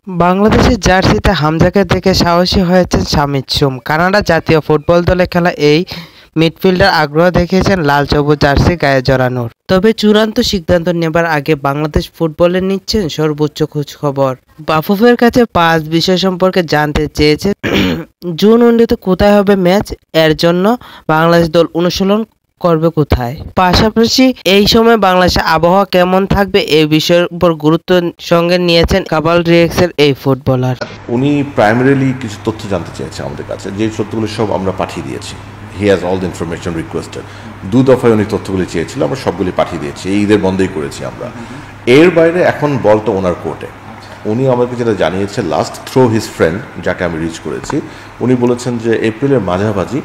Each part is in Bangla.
বাংলাদেশের জার্সিতে হামজাকে দেখে সাহসী হয়েছেন শামিদ সুম। কানাডা জাতীয় ফুটবল দলে খেলা এই মিডফিল্ডার আগ্রহ দেখিয়েছেন লাল সবুজ জার্সি গায়ে জড়ানোর। তবে চূড়ান্ত সিদ্ধান্ত নেবার আগে বাংলাদেশ ফুটবলে নিচ্ছেন সর্বোচ্চ খোঁজখবর। বাফুফের কাছে 5 বিষয় সম্পর্কে জানতে চেয়েছেন জুন ওয়ানডেতে কোথায় হবে ম্যাচ, এর জন্য বাংলাদেশ দল অনুশীলন করবে কোথায়, পাশাপাশি এই সময় বাংলাদেশের আবহাওয়া কেমন থাকবে এই বিষয়ের উপর গুরুত্ব সঙ্গে নিয়েছেন কাভালরিয়াসের এই ফুটবলার। উনি প্রাইমারিলি কিছু তথ্য জানতে চেয়েছে আমাদের কাছে, যে তথ্যগুলো সব আমরা পাঠিয়ে দিয়েছি। He has all the information requested. 2 দফায় উনি তথ্যগুলি চেয়েছিল, আমরা সবগুলি পাঠিয়ে দিয়েছি। এই ঈদের বন্ধই করেছি আমরা। এর বাইরে এখন বলটা ওনার কোর্টে। উনি আমাকে যেটা জানিয়েছে লাস্ট থ্রো হিজ ফ্রেন্ড, যাকে আমি রিচ করেছি, উনি বলেছেন যে এপ্রিলের মাঝামাঝি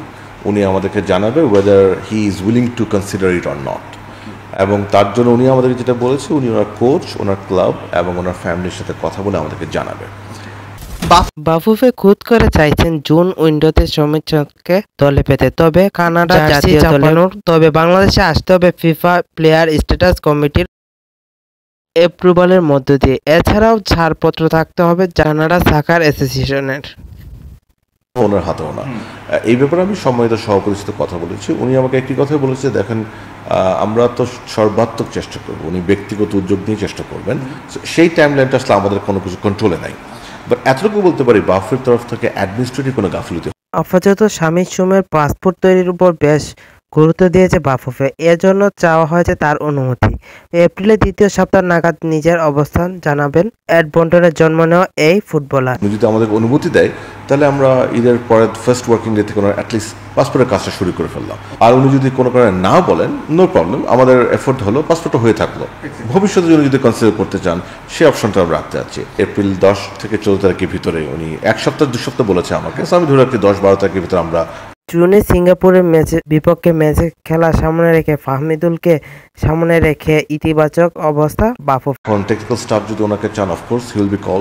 উনি আমাদেরকে জানাবে whether he is willing to consider it or not. এবং তার জন্য উনি আমাদেরকে যেটা বলেছে, উনি ওনার কোচ, ওনার ক্লাব এবং ওনার ফ্যামিলির সাথে কথা বলে আমাদেরকে জানাবে। বাফুফে খুদ করে চাইছেন জুন উইন্ডোতে সমীক্ষককে দলে পেতে, তবে কানাডা জাতীয় চাপানোর, তবে বাংলাদেশে আসতে হবে ফিফা প্লেয়ার স্ট্যাটাস কমিটির অ্যাপ্রুভালের মধ্য দিয়ে। এছাড়াও ছাড়পত্র থাকতে হবে কানাডা সাকার অ্যাসোসিয়েশনের। ওনার হাতেও না। এই ব্যাপারে আমি সম্মানিত সভাপতির সাথে কথা বলেছি। উনি আমাকে একটি কথাই বলেছে, দেখেন আমরা তো সর্বাত্মক চেষ্টা করব, উনি ব্যক্তিগত উদ্যোগ নিয়ে চেষ্টা করবেন। সেই টাইমলাইনটা আসলে আমাদের কোনো কিছু কন্ট্রোলে নাই। বাট এতটুকু বলতে পারি, বাফের তরফ থেকে অ্যাডমিনিস্ট্রেটিভ কোনো গাফিলতি। আপাতত শামিদ সুমের পাসপোর্ট তৈরির উপর বেশ গুরুত্ব দিয়েছে বাফুফে, এর জন্য চাওয়া হয়েছে তার অনুমতি। এপ্রিলের 2য় সপ্তাহ নাগাদ নিজের অবস্থান জানাবেন এডমন্টনের জন্ম নেওয়া এই ফুটবলার। উনি যদি আমাদের অনুমতি দেয়, তাহলে আমরা ঈদের পরে ফার্স্ট ওয়ার্কিং ডে থেকে ওনার অ্যাটলিস্ট পাসপোর্টের কাজটা শুরু করে ফেললাম। আর উনি যদি কোনো কারণে না বলেন, নো প্রবলেম, আমাদের এফোর্ট হলো পাসপোর্টটা হয়ে থাকলো। ভবিষ্যতে উনি যদি কনসিডার করতে চান, সেই অপশনটা আমরা রাখতে যাচ্ছি। এপ্রিল 10 থেকে 14 তারিখের ভিতরে উনি 1 সপ্তাহ 2 সপ্তাহ বলেছে আমাকে, আমি ধরে রাখছি 10-12 তারিখের ভিতরে আমরা। জুনে সিঙ্গাপুরের বিপক্ষে ম্যাচে খেলা সামনে রেখে ফাহমিদুলকে সামনে রেখে ইতিবাচক অবস্থা বাফুফে। টেকনিক্যাল স্টাফ যদি ওনাকে চান, of course he will be call.